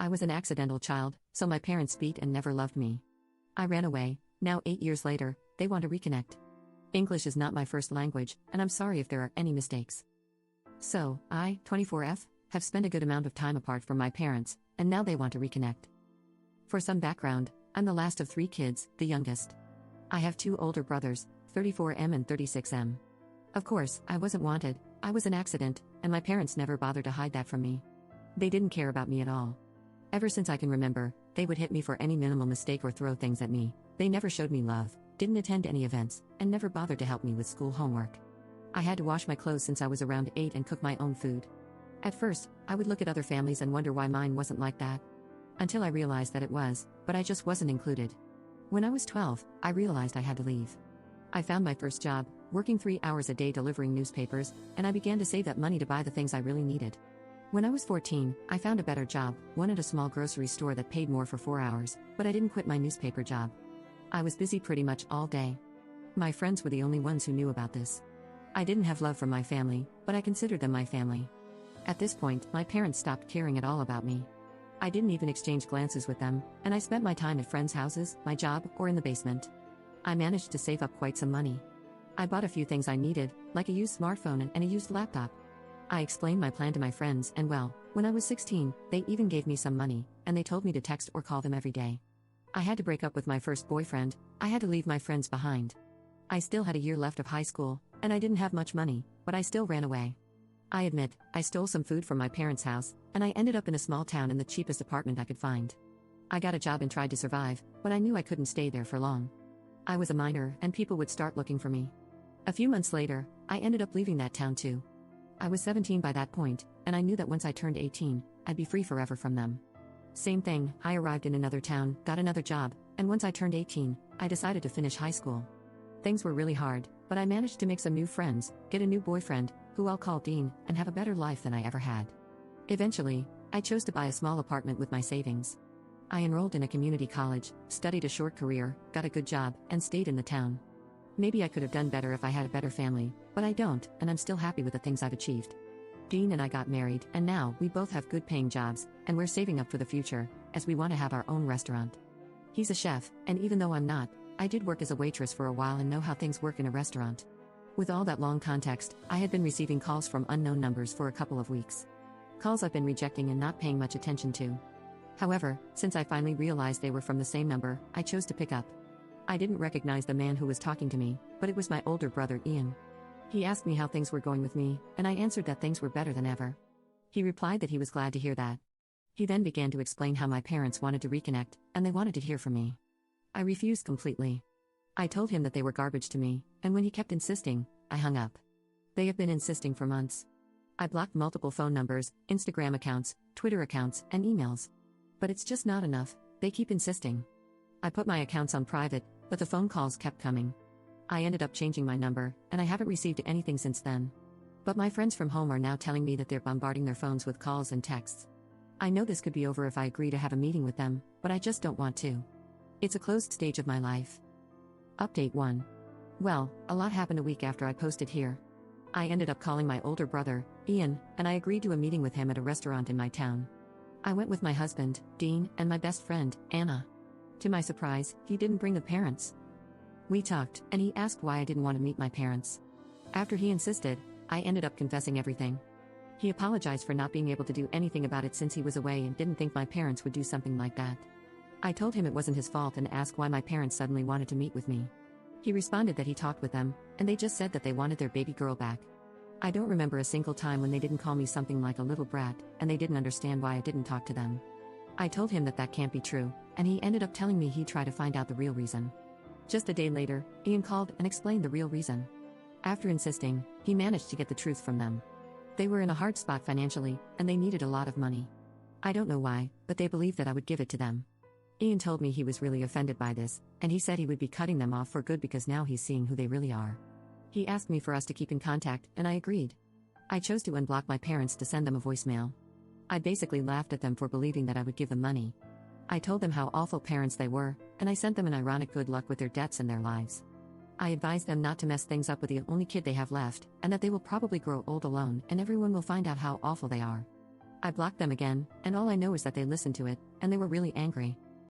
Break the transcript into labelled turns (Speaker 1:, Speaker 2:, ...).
Speaker 1: I was an accidental child, so my parents beat and never loved me. I ran away. Now 8 years later, they want to reconnect. English is not my first language, and I'm sorry if there are any mistakes. So, I, 24F, have spent a good amount of time apart from my parents, and now they want to reconnect. For some background, I'm the last of 3 kids, the youngest. I have 2 older brothers, 34M and 36M. Of course, I wasn't wanted, I was an accident, and my parents never bothered to hide that from me. They didn't care about me at all. Ever since I can remember, they would hit me for any minimal mistake or throw things at me. They never showed me love, didn't attend any events, and never bothered to help me with school homework. I had to wash my clothes since I was around 8 and cook my own food. At first, I would look at other families and wonder why mine wasn't like that. Until I realized that it was, but I just wasn't included. When I was 12, I realized I had to leave. I found my first job, working 3 hours a day delivering newspapers, and I began to save that money to buy the things I really needed. When I was 14, I found a better job, one at a small grocery store that paid more for 4 hours, but I didn't quit my newspaper job. I was busy pretty much all day. My friends were the only ones who knew about this. I didn't have love from my family, but I considered them my family. At this point, my parents stopped caring at all about me. I didn't even exchange glances with them, and I spent my time at friends' houses, my job, or in the basement. I managed to save up quite some money. I bought a few things I needed, like a used smartphone and a used laptop. I explained my plan to my friends, and well, when I was 16, they even gave me some money, and they told me to text or call them every day. I had to break up with my first boyfriend, I had to leave my friends behind. I still had a year left of high school, and I didn't have much money, but I still ran away. I admit, I stole some food from my parents' house, and I ended up in a small town in the cheapest apartment I could find. I got a job and tried to survive, but I knew I couldn't stay there for long. I was a minor, and people would start looking for me. A few months later, I ended up leaving that town too. I was 17 by that point, and I knew that once I turned 18, I'd be free forever from them. Same thing, I arrived in another town, got another job, and once I turned 18, I decided to finish high school. Things were really hard, but I managed to make some new friends, get a new boyfriend, who I'll call Dean, and have a better life than I ever had. Eventually, I chose to buy a small apartment with my savings. I enrolled in a community college, studied a short career, got a good job, and stayed in the town. Maybe I could have done better if I had a better family, but I don't, and I'm still happy with the things I've achieved. Dean and I got married, and now we both have good paying jobs, and we're saving up for the future, as we want to have our own restaurant. He's a chef, and even though I'm not, I did work as a waitress for a while and know how things work in a restaurant. With all that long context, I had been receiving calls from unknown numbers for a couple of weeks. Calls I've been rejecting and not paying much attention to. However, since I finally realized they were from the same number, I chose to pick up. I didn't recognize the man who was talking to me, but it was my older brother Ian. He asked me how things were going with me, and I answered that things were better than ever. He replied that he was glad to hear that. He then began to explain how my parents wanted to reconnect, and they wanted to hear from me. I refused completely. I told him that they were garbage to me, and when he kept insisting, I hung up. They have been insisting for months. I blocked multiple phone numbers, Instagram accounts, Twitter accounts, and emails. But it's just not enough, they keep insisting. I put my accounts on private, but the phone calls kept coming. I ended up changing my number, and I haven't received anything since then. But my friends from home are now telling me that they're bombarding their phones with calls and texts. I know this could be over if I agree to have a meeting with them, but I just don't want to. It's a closed stage of my life. Update 1. Well, a lot happened a week after I posted here. I ended up calling my older brother, Ian, and I agreed to a meeting with him at a restaurant in my town. I went with my husband, Dean, and my best friend, Anna. To my surprise, he didn't bring the parents. We talked, and he asked why I didn't want to meet my parents. After he insisted, I ended up confessing everything. He apologized for not being able to do anything about it since he was away and didn't think my parents would do something like that. I told him it wasn't his fault and asked why my parents suddenly wanted to meet with me. He responded that he talked with them, and they just said that they wanted their baby girl back. I don't remember a single time when they didn't call me something like a little brat, and they didn't understand why I didn't talk to them. I told him that that can't be true, and he ended up telling me he'd try to find out the real reason. Just a day later, Ian called and explained the real reason. After insisting, he managed to get the truth from them. They were in a hard spot financially, and they needed a lot of money. I don't know why, but they believed that I would give it to them. Ian told me he was really offended by this, and he said he would be cutting them off for good because now he's seeing who they really are. He asked me for us to keep in contact, and I agreed. I chose to unblock my parents to send them a voicemail. I basically laughed at them for believing that I would give them money. I told them how awful parents they were, and I sent them an ironic good luck with their debts and their lives. I advised them not to mess things up with the only kid they have left, and that they will probably grow old alone and everyone will find out how awful they are. I blocked them again, and all I know is that they listened to it, and they were really angry.